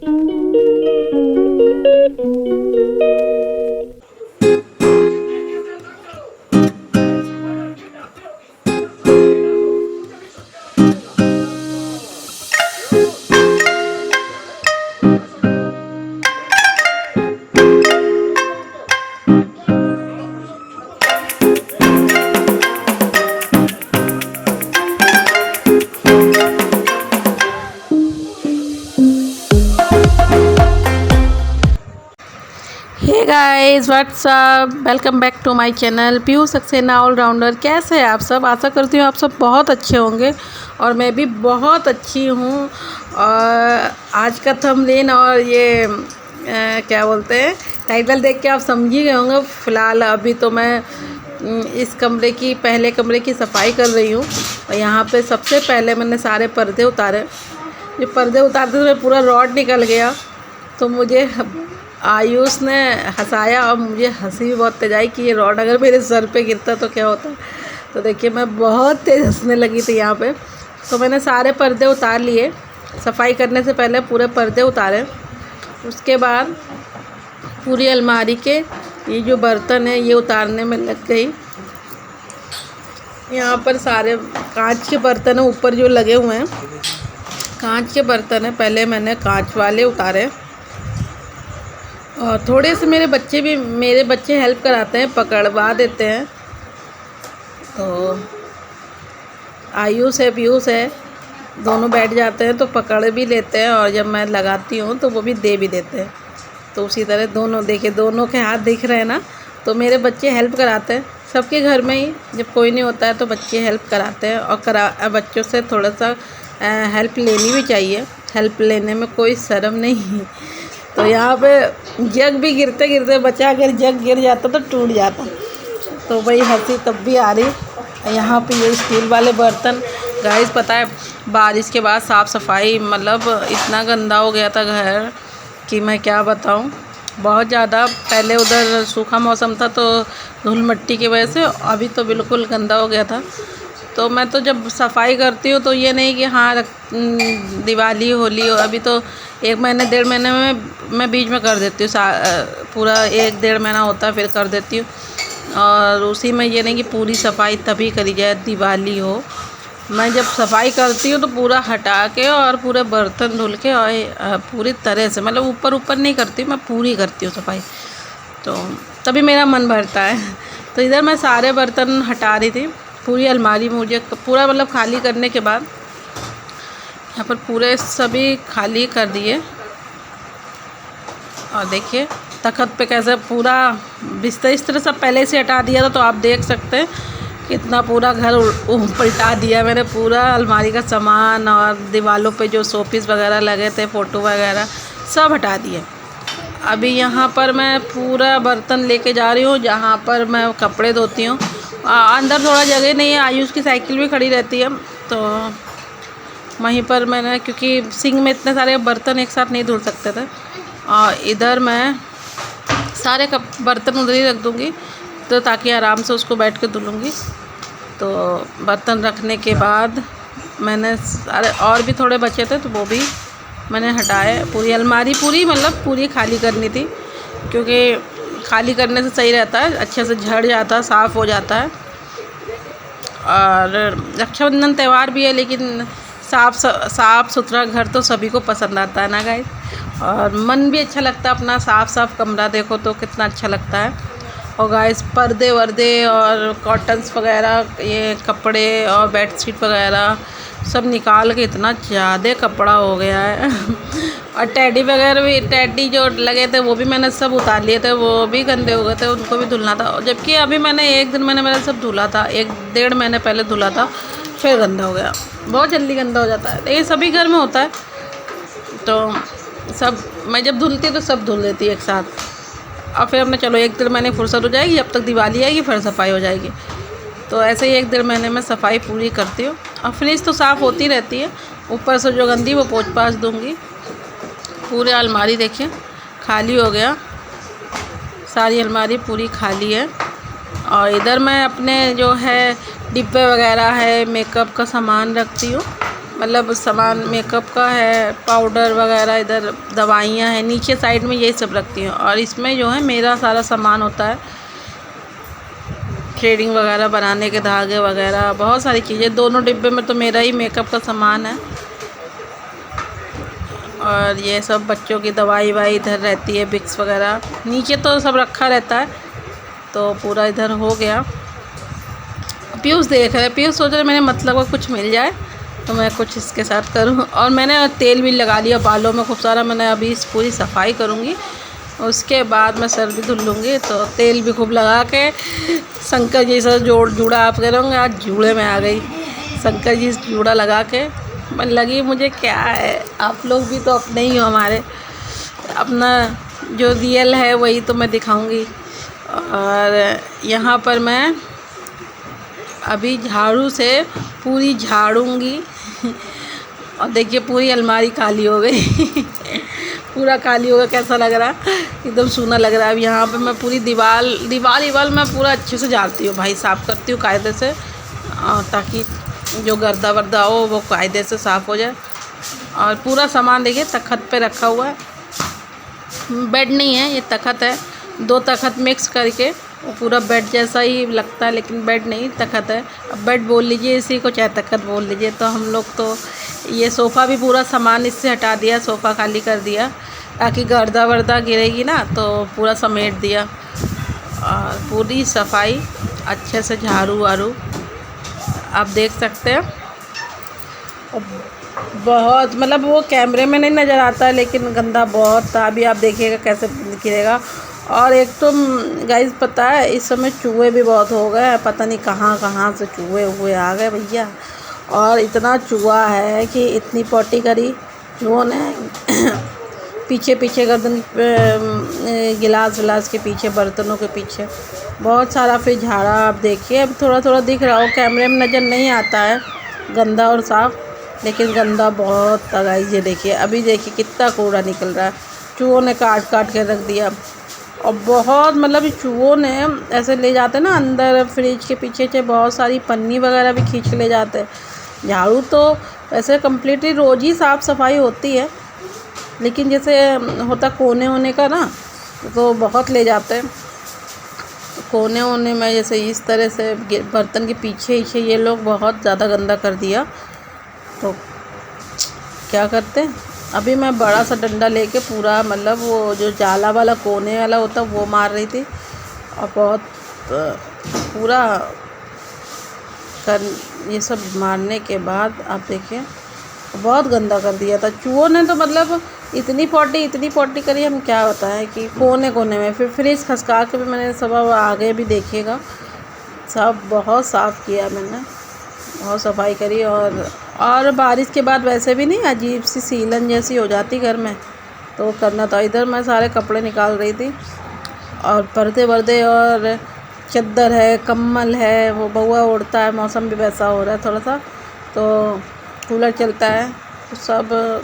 Hey guys what's up, welcome back to my channel Piyu Saxena allrounder. कैसे हैं आप सब? आशा करती हूँ आप सब बहुत अच्छे होंगे और मैं भी बहुत अच्छी हूँ। और आज का थंबनेल और ये क्या बोलते हैं टाइटल देख के आप समझ ही गए होंगे। फ़िलहाल अभी तो मैं इस पहले कमरे की सफाई कर रही हूँ। और यहाँ पे सबसे पहले मैंने सारे पर्दे उतारे। ये पर्दे उतारते हुए पूरा रॉड निकल गया, तो मुझे आयुष ने हंसाया और मुझे हंसी भी बहुत तेज आई कि ये रॉड अगर मेरे सर पे गिरता तो क्या होता। तो देखिए मैं बहुत तेज़ हंसने लगी थी यहाँ पे। तो मैंने सारे पर्दे उतार लिए, सफाई करने से पहले पूरे पर्दे उतारे। उसके बाद पूरी अलमारी के ये जो बर्तन है ये उतारने में लग गई। यहाँ पर सारे कांच के बर्तन है, ऊपर जो लगे हुए हैं कांच के बर्तन है, पहले मैंने कांच वाले उतारे। और थोड़े से मेरे बच्चे हेल्प कराते हैं, पकड़वा देते हैं। तो आयुष है पीयूष है, दोनों बैठ जाते हैं तो पकड़ भी लेते हैं, और जब मैं लगाती हूँ तो वो भी दे भी देते हैं। तो उसी तरह दोनों, देखिए दोनों के हाथ दिख रहे हैं ना। तो मेरे बच्चे हेल्प कराते हैं, सबके घर में ही जब कोई नहीं होता है तो बच्चे हेल्प कराते हैं। और बच्चों से थोड़ा सा हेल्प लेनी भी चाहिए, हेल्प लेने में कोई शर्म नहीं। तो यहाँ पे जग भी गिरते गिरते बचा, अगर जग गिर जाता तो टूट जाता। तो वही हंसी तब भी आ रही। यहाँ पे ये स्टील वाले बर्तन, गाइस पता है बारिश के बाद साफ़ सफाई मतलब इतना गंदा हो गया था घर कि मैं क्या बताऊँ। बहुत ज़्यादा, पहले उधर सूखा मौसम था तो धूल मिट्टी की वजह से, अभी तो बिल्कुल गंदा हो गया था। तो मैं तो जब सफाई करती हूँ तो ये नहीं कि हाँ दिवाली होली हो, अभी तो 1 महीने 1.5 महीने में मैं बीच में कर देती हूँ। पूरा 1-1.5 महीना होता है फिर कर देती हूँ। और उसी में ये नहीं कि पूरी सफाई तभी करी जाए दिवाली हो। मैं जब सफाई करती हूँ तो पूरा हटा के और पूरे बर्तन धुल के और पूरी तरह से, मतलब ऊपर ऊपर नहीं करती, मैं पूरी करती हूँ सफाई, तो तभी मेरा मन भरता है। तो इधर मैं सारे बर्तन हटा रही थी। पूरी अलमारी मुझे पूरा मतलब खाली करने के बाद यहाँ पर पूरे सभी खाली कर दिए। और देखिए तख़्त पे कैसे पूरा बिस्तर इस तरह सब पहले से हटा दिया था, तो आप देख सकते हैं कितना पूरा घर पलटा दिया मैंने। पूरा अलमारी का सामान और दीवारों पे जो शोपीस वगैरह लगे थे, फ़ोटो वगैरह सब हटा दिए। अभी यहाँ पर मैं पूरा बर्तन लेके जा रही हूँ जहाँ पर मैं कपड़े धोती हूँ। अंदर थोड़ा जगह नहीं है, आयुष की साइकिल भी खड़ी रहती है, तो वहीं पर मैंने, क्योंकि सिंक में इतने सारे बर्तन एक साथ नहीं धुल सकते थे, और इधर मैं सारे बर्तन उधर ही रख दूँगी तो ताकि आराम से उसको बैठ के धुलूँगी। तो बर्तन रखने के बाद मैंने सारे और भी थोड़े बचे थे तो वो भी मैंने हटाए। पूरी अलमारी पूरी खाली करनी थी, क्योंकि खाली करने से सही रहता है, अच्छे से झड़ जाता है, साफ़ हो जाता है। और रक्षाबंधन त्यौहार भी है, लेकिन साफ़ सुथरा घर तो सभी को पसंद आता है ना गाइस। और मन भी अच्छा लगता है, अपना साफ़ कमरा देखो तो कितना अच्छा लगता है। और गाइस पर्दे वर्दे और कॉटन्स वगैरह, ये कपड़े और बेडशीट वगैरह सब निकाल के इतना ज़्यादा कपड़ा हो गया है। और टेडी वगैरह भी, टेडी जो लगे थे वो भी मैंने सब उतार लिए थे, वो भी गंदे हो गए थे, उनको भी धुलना था। जबकि अभी मैंने 1 दिन मैंने मेरा सब धुला था, 1-1.5 महीने पहले धुला था, फिर गंदा हो गया। बहुत जल्दी गंदा हो जाता है, ये सभी घर में होता है। तो सब मैं जब धुलती तो सब धुल देती एक साथ, और फिर अपने चलो 1-1.5 महीने फुर्सत हो जाएगी, जब तक दिवाली आएगी फिर सफाई हो जाएगी। तो ऐसे ही 1-1.5 महीने में सफाई पूरी करती हूँ। और फ्रिज तो साफ़ होती रहती है, ऊपर से जो गंदी वो पोंछ पाछ दूँगी। पूरे अलमारी देखिए खाली हो गया, सारी अलमारी पूरी खाली है। और इधर मैं अपने जो है डिब्बे वगैरह है, मेकअप का सामान रखती हूँ। मतलब सामान मेकअप का है, पाउडर वगैरह, इधर दवाइयाँ हैं, नीचे साइड में यही सब रखती हूँ। और इसमें जो है मेरा सारा सामान होता है, थ्रेडिंग वगैरह, बनाने के धागे वगैरह, बहुत सारी चीज़ें। दोनों डिब्बे में तो मेरा ही मेकअप का सामान है। और ये सब बच्चों की दवाई वाई इधर रहती है, विक्स वगैरह नीचे तो सब रखा रहता है। तो पूरा इधर हो गया। पीयूष देख रहे, पीयूष सोच रहे मेरे मतलब का कुछ मिल जाए तो मैं कुछ इसके साथ करूं। और मैंने तेल भी लगा लिया बालों में खूब सारा। मैंने अभी इस पूरी सफाई करूंगी, उसके बाद मैं सर भी धुल लूँगी। तो तेल भी खूब लगा के शंकर जी से जूड़ा आप करोगे। आज जूड़े में आ गई, शंकर जी से जूड़ा लगा के मैं लगी। मुझे क्या है, आप लोग भी तो अपने ही हो हमारे, अपना जो रियल है वही तो मैं दिखाऊंगी। और यहाँ पर मैं अभी झाड़ू से पूरी झाड़ूंगी। और देखिए पूरी अलमारी काली हो गई। पूरा काली हो गया, कैसा लग रहा है, एकदम सूना लग रहा है। अब यहाँ पे मैं पूरी दीवार मैं पूरा अच्छे से झाड़ती हूँ भाई, साफ़ करती हूँ कायदे से, ताकि जो गर्दा वर्दा हो वो कायदे से साफ़ हो जाए। और पूरा सामान देखिए तख़्त पे रखा हुआ है। बेड नहीं है ये, तख़्त है। 2 तख़्त मिक्स करके वो पूरा बेड जैसा ही लगता है, लेकिन बेड नहीं, तख़्त है। अब बेड बोल लीजिए इसी को, चाहे तख़्त बोल लीजिए। तो हम लोग तो ये सोफ़ा भी पूरा सामान इससे हटा दिया, सोफ़ा खाली कर दिया ताकि गर्दा वर्दा गिरेगी ना, तो पूरा समेट दिया। और पूरी सफाई अच्छे से झाड़ू वाड़ू आप देख सकते हैं। और बहुत मतलब वो कैमरे में नहीं नज़र आता है, लेकिन गंदा बहुत था। अभी आप देखिएगा कैसे गिरेगा। और एक तो गाइस पता है इस समय चूहे भी बहुत हो गए हैं, पता नहीं कहाँ कहाँ से चूहे हुए आ गए भैया। और इतना चूहा है कि इतनी पॉटी करी चूहों ने। पीछे पीछे गर्दन गिलास विलास के पीछे, बर्तनों के पीछे बहुत सारा फिर झाड़ा। आप देखिए अब थोड़ा थोड़ा दिख रहा हो, कैमरे में नज़र नहीं आता है गंदा और साफ़, लेकिन गंदा बहुत था गाइस। ये देखिए अभी देखिए कितना कूड़ा निकल रहा है, चूहों ने काट काट के रख दिया। और बहुत मतलब चूहों ने ऐसे ले जाते ना अंदर फ्रिज के पीछे से, बहुत सारी पन्नी वगैरह भी खींच के ले जाते हैं। झाड़ू तो वैसे कम्प्लीटली रोज़ ही साफ़ सफाई होती है, लेकिन जैसे होता कोने होने का ना, तो बहुत ले जाते हैं कोने होने में। जैसे इस तरह से बर्तन के पीछे ये लोग बहुत ज़्यादा गंदा कर दिया। तो क्या करते हैं, अभी मैं बड़ा सा डंडा लेके पूरा मतलब वो जो जाला वाला कोने वाला होता वो मार रही थी। और बहुत पूरा कर ये सब मारने के बाद आप देखिए बहुत गंदा कर दिया था चूहों ने। तो मतलब इतनी पॉटी करी, हम क्या बताएं कि कोने कोने में। फिर फ्रिज खसका के भी मैंने सब आगे भी देखिएगा, सब बहुत साफ़ किया मैंने, बहुत सफाई करी। और बारिश के बाद वैसे भी नहीं अजीब सी सीलन जैसी हो जाती घर में, तो करना था। इधर मैं सारे कपड़े निकाल रही थी, और पर्दे वर्दे और चद्दर है, कम्बल है, वो बउआ उड़ता है, मौसम भी वैसा हो रहा है थोड़ा सा, तो कूलर चलता है, तो सब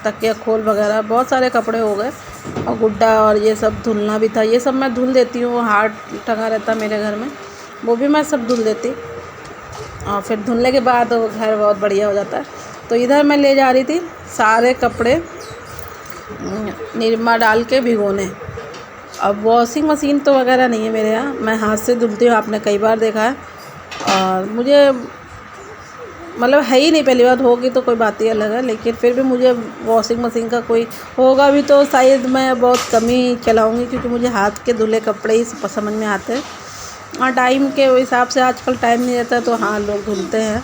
तकिया खोल वगैरह बहुत सारे कपड़े हो गए। और गुड्डा और ये सब धुलना भी था, ये सब मैं धुल देती हूँ। हाथ टंगा रहता मेरे घर में, वो भी मैं सब धुल देती। और फिर धुलने के बाद वो घर बहुत बढ़िया हो जाता है। तो इधर मैं ले जा रही थी सारे कपड़े निरमा डाल के भिगोने। अब वॉशिंग मशीन तो वगैरह नहीं है मेरे यहाँ, मैं हाथ से धुलती हूँ, आपने कई बार देखा है। और मुझे मतलब है ही नहीं, पहली बात होगी तो कोई बात ही अलग है, लेकिन फिर भी मुझे वॉशिंग मशीन का कोई होगा भी तो शायद मैं बहुत कम ही चलाऊँगी, क्योंकि मुझे हाथ के धुले कपड़े ही समझ में आते हैं। हाँ टाइम के हिसाब से आजकल टाइम नहीं रहता, तो हाँ लोग धुलते हैं।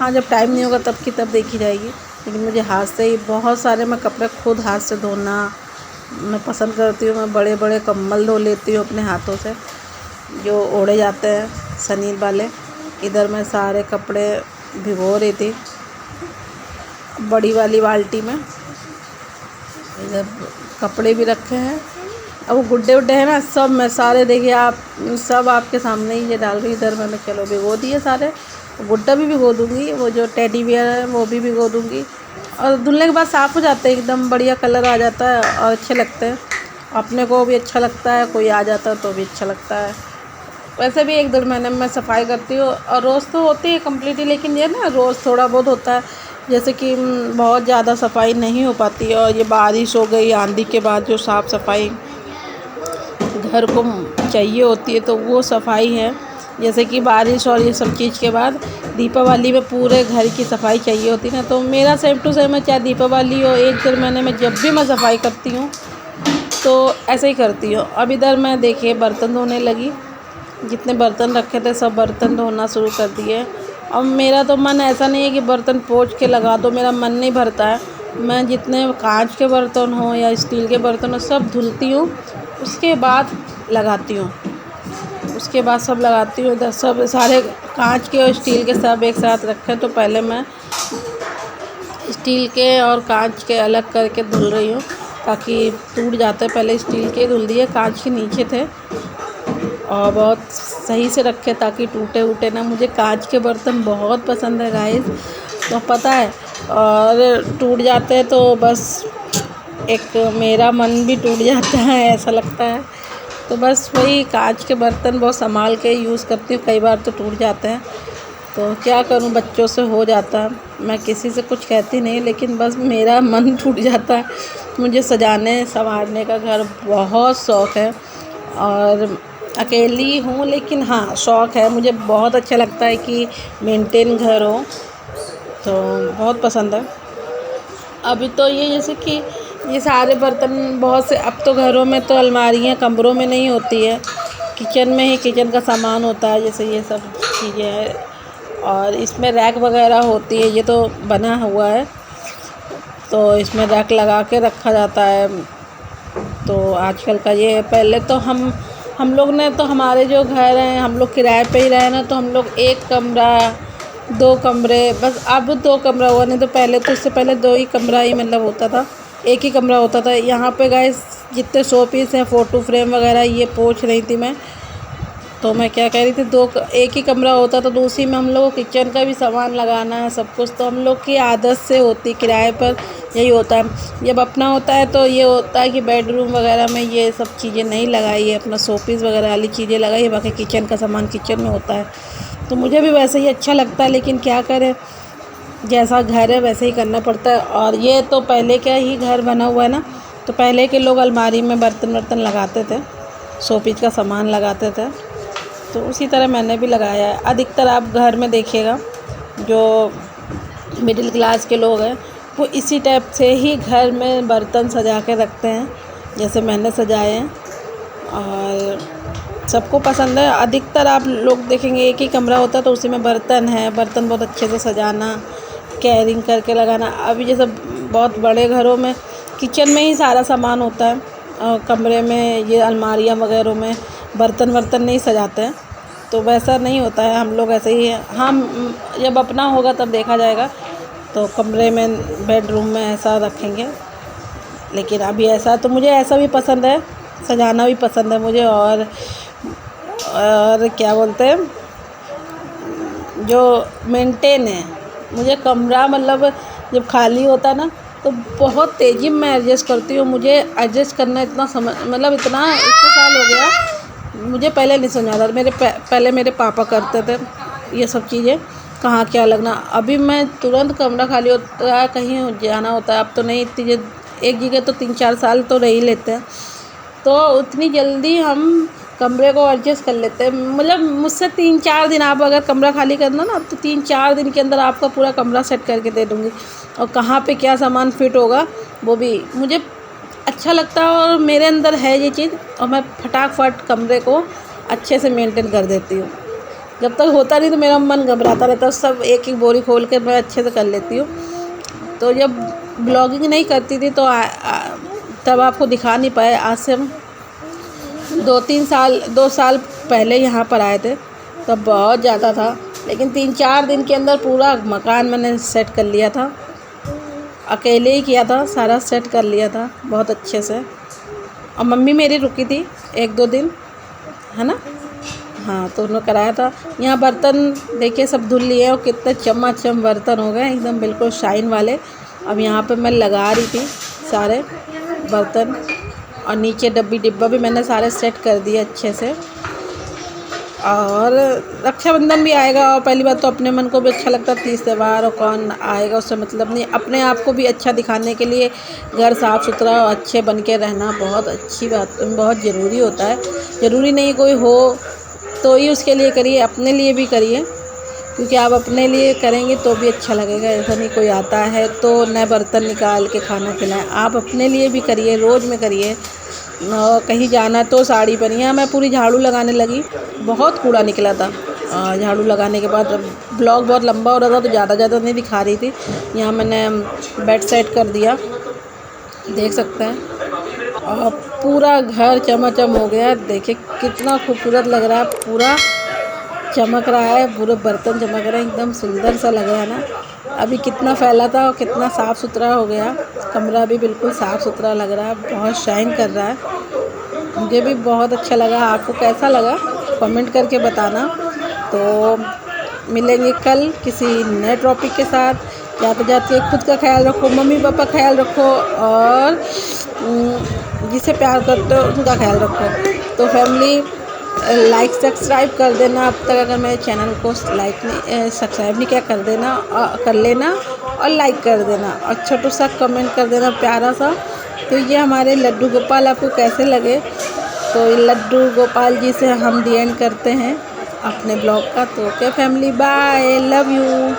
हाँ जब टाइम नहीं होगा तब की तब देखी जाएगी, लेकिन मुझे हाथ से ही बहुत सारे मैं कपड़े खुद हाथ से धोना मैं पसंद करती हूँ। मैं बड़े बड़े कंबल धो लेती हूँ अपने हाथों से, जो ओढ़े जाते हैं सनील वाले। इधर मैं सारे कपड़े भिगो रही थी बड़ी वाली बाल्टी में। इधर कपड़े भी रखे हैं, अब वो गुड्डे उड्डे हैं ना, सब मैं सारे देखिए आप सब आपके सामने ही ये डाल रही। इधर मैंने चलो भिगो दिए सारे, गुड्डा भी भिगो दूँगी, वो जो टेडी बियर है वो भी भिगो दूँगी। और धुलने के बाद साफ़ हो जाते हैं, एकदम बढ़िया कलर आ जाता है और अच्छे लगते हैं, अपने को भी अच्छा लगता है, कोई आ जाता है तो भी अच्छा लगता है। वैसे भी 1-1.5 महीने में मैं सफाई करती हूँ, और रोज़ तो होती है कम्प्लीटली, लेकिन ये ना रोज़ थोड़ा बहुत होता है। जैसे कि बहुत ज़्यादा सफाई नहीं हो पाती है, और ये बारिश हो गई आंधी के बाद जो साफ़ सफाई घर को चाहिए होती है तो वो सफाई है। जैसे कि बारिश और ये सब चीज़ के बाद दीपावली में पूरे घर की सफाई चाहिए होती है ना, तो मेरा सेम टू सेम है, चाहे दीपावली हो 1-1.5 महीने में जब भी मैं सफाई करती हूँ तो ऐसे ही करती हूँ। अब इधर मैं देखिए बर्तन धोने लगी, जितने बर्तन रखे थे सब बर्तन धोना शुरू कर दिए। अब मेरा तो मन ऐसा नहीं है कि बर्तन पोंछ के लगा दो, मेरा मन नहीं भरता है। मैं जितने कांच के बर्तन हों या स्टील के बर्तन हो सब धुलती हूँ, उसके बाद लगाती हूँ, उसके बाद सब लगाती हूँ। इधर सब सारे कांच के और स्टील के सब एक साथ रखे, तो पहले मैं स्टील के और कांच के अलग करके धुल रही हूँ, ताकि टूट जाते हैं। पहले स्टील के धुल दिए, कांच के नीचे थे और बहुत सही से रखे ताकि टूटे वूटे ना। मुझे कांच के बर्तन बहुत पसंद है गाइस, तो पता है, और टूट जाते हैं तो बस एक मेरा मन भी टूट जाता है, ऐसा लगता है। तो बस वही कांच के बर्तन बहुत संभाल के यूज़ करती हूँ, कई बार तो टूट जाते हैं, तो क्या करूँ, बच्चों से हो जाता है। मैं किसी से कुछ कहती नहीं, लेकिन बस मेरा मन टूट जाता है। मुझे सजाने संवारने का घर बहुत शौक़ है, और अकेली हूँ, लेकिन हाँ शौक़ है। मुझे बहुत अच्छा लगता है कि मेंटेन घर हो, तो बहुत पसंद है। अभी तो ये जैसे कि ये सारे बर्तन बहुत से, अब तो घरों में तो अलमारियाँ कमरों में नहीं होती है, किचन में ही किचन का सामान होता है, जैसे ये सब चीज़ें हैं, और इसमें रैक वगैरह होती है। ये तो बना हुआ है, तो इसमें रैक लगा के रखा जाता है। तो आजकल का ये, पहले तो हम लोग ने तो, हमारे जो घर हैं, हम लोग किराए पे ही रहे ना, तो हम लोग 1 कमरा 2 कमरे, बस अब 2 कमरा हुआ, नहीं तो पहले तो इससे पहले 2 ही कमरा ही मतलब होता था, 1 ही कमरा होता था। यहाँ पे गाइस जितने शो पीस हैं, फ़ोटो फ्रेम वगैरह, ये पोंछ रही थी मैं, तो मैं क्या कह रही थी, 1 ही कमरा होता था, तो उसी में हम लोग को किचन का भी सामान लगाना है, सब कुछ तो हम लोग की आदत से होती, किराए पर यही होता है। जब अपना होता है तो ये होता है कि बेडरूम वगैरह में ये सब चीज़ें नहीं लगाई है, अपना शोपीस वगैरह वाली चीज़ें लगाई है, बाकी किचन का सामान किचन में होता है। तो मुझे भी वैसे ही अच्छा लगता है, लेकिन क्या करें, जैसा घर है वैसे ही करना पड़ता है। और ये तो पहले का ही घर बना हुआ है ना, तो पहले के लोग अलमारी में बर्तन लगाते थे, शोपीस का सामान लगाते थे, तो उसी तरह मैंने भी लगाया है। अधिकतर आप घर में देखिएगा जो मिडिल क्लास के लोग हैं, वो इसी टाइप से ही घर में बर्तन सजा के रखते हैं, जैसे मैंने सजाए हैं, और सबको पसंद है। अधिकतर आप लोग देखेंगे 1 ही कमरा होता है, तो उसी में बर्तन है, बर्तन बहुत अच्छे से सजाना, कैरिंग करके लगाना। अभी जैसे बहुत बड़े घरों में किचन में ही सारा सामान होता है, और कमरे में ये अलमारियाँ वगैरह में बर्तन नहीं सजाते हैं, तो वैसा नहीं होता है। हम लोग ऐसे ही, हम जब अपना होगा तब देखा जाएगा, तो कमरे में बेडरूम में ऐसा रखेंगे। लेकिन अभी ऐसा, तो मुझे ऐसा भी पसंद है, सजाना भी पसंद है मुझे। और क्या बोलते हैं, जो मेंटेन है, मुझे कमरा मतलब जब खाली होता है ना, तो बहुत तेज़ी में एडजस्ट करती हूँ। मुझे एडजस्ट करना इतना इतने साल हो गया, मुझे पहले नहीं समझ आता। पहले मेरे पापा करते थे ये सब चीज़ें, कहाँ क्या लगना। अभी मैं तुरंत कमरा खाली होता है, कहीं जाना होता है, अब तो नहीं, इतनी एक जगह तो 3-4 साल तो रह ही लेते हैं, तो उतनी जल्दी हम कमरे को एडजस्ट कर लेते हैं। मतलब मुझसे 3-4 दिन, आप अगर कमरा खाली करना ना, तो 3-4 दिन के अंदर आपका पूरा कमरा सेट करके दे दूँगी, और कहाँ पे क्या सामान फिट होगा वो भी मुझे अच्छा लगता है, और मेरे अंदर है ये चीज़, और मैं फटाफट कमरे को अच्छे से मेंटेन कर देती हूँ। जब तक होता नहीं तो मेरा मन घबराता रहता है, सब एक एक बोरी खोल के मैं अच्छे से कर लेती हूँ। तो जब ब्लॉगिंग नहीं करती थी तो तब आपको दिखा नहीं पाए। आज से हम 2 साल पहले यहाँ पर आए थे, तब बहुत ज़्यादा था, लेकिन 3-4 दिन के अंदर पूरा मकान मैंने सेट कर लिया था, अकेले ही किया था, सारा सेट कर लिया था बहुत अच्छे से। और मम्मी मेरी रुकी थी 1-2 दिन, है ना, हाँ, तो उन्होंने कराया था। यहाँ बर्तन देखिए सब धुल लिए, और कितने चमाचम बर्तन हो गए, एकदम बिल्कुल शाइन वाले। अब यहाँ पे मैं लगा रही थी सारे बर्तन, और नीचे डिब्बा भी मैंने सारे सेट कर दिए अच्छे से। और रक्षाबंधन भी आएगा और पहली बात तो अपने मन को भी अच्छा लगता है, तीज त्यौहार और कौन आएगा उससे मतलब नहीं, अपने आप को भी अच्छा दिखाने के लिए घर साफ़ सुथरा और अच्छे बन के रहना बहुत अच्छी बात, बहुत ज़रूरी होता है। ज़रूरी नहीं कोई हो तो ही उसके लिए करिए, अपने लिए भी करिए, क्योंकि आप अपने लिए करेंगे तो भी अच्छा लगेगा। ऐसा नहीं कोई आता है तो नए बर्तन निकाल के खाना खिलाएं, आप अपने लिए भी करिए, रोज़ में करिए। कहीं जाना तो साड़ी पहनिए। मैं पूरी झाड़ू लगाने लगी, बहुत कूड़ा निकला था। झाड़ू लगाने के बाद ब्लॉग बहुत लंबा हो रहा था तो ज़्यादा नहीं दिखा रही थी। यहाँ मैंने बेड सेट कर दिया, देख सकते हैं। और पूरा घर चमाचम हो गया, देखिए कितना खूबसूरत लग रहा है, पूरा चमक रहा है, पूरे बर्तन चमक रहे हैं, एकदम सुंदर सा लग रहा है ना। अभी कितना फैला था और कितना साफ़ सुथरा हो गया, कमरा भी बिल्कुल साफ़ सुथरा लग रहा है, बहुत शाइन कर रहा है। मुझे भी बहुत अच्छा लगा, आपको कैसा लगा कमेंट करके बताना। तो मिलेंगे कल किसी नए टॉपिक के साथ। जाते जाते खुद का ख्याल रखो, मम्मी पापा का ख्याल रखो और जिसे प्यार करते हो उनका ख्याल रखो। तो फैमिली लाइक सब्सक्राइब कर देना, अब तक अगर मेरे चैनल को लाइक नहीं सब्सक्राइब नहीं किया कर देना, कर लेना और लाइक कर देना और छोटा सा कमेंट कर देना प्यारा सा। तो ये हमारे लड्डू गोपाल आपको कैसे लगे, तो लड्डू गोपाल जी से हम डी एंड करते हैं अपने ब्लॉग का। तो okay family, bye, love you.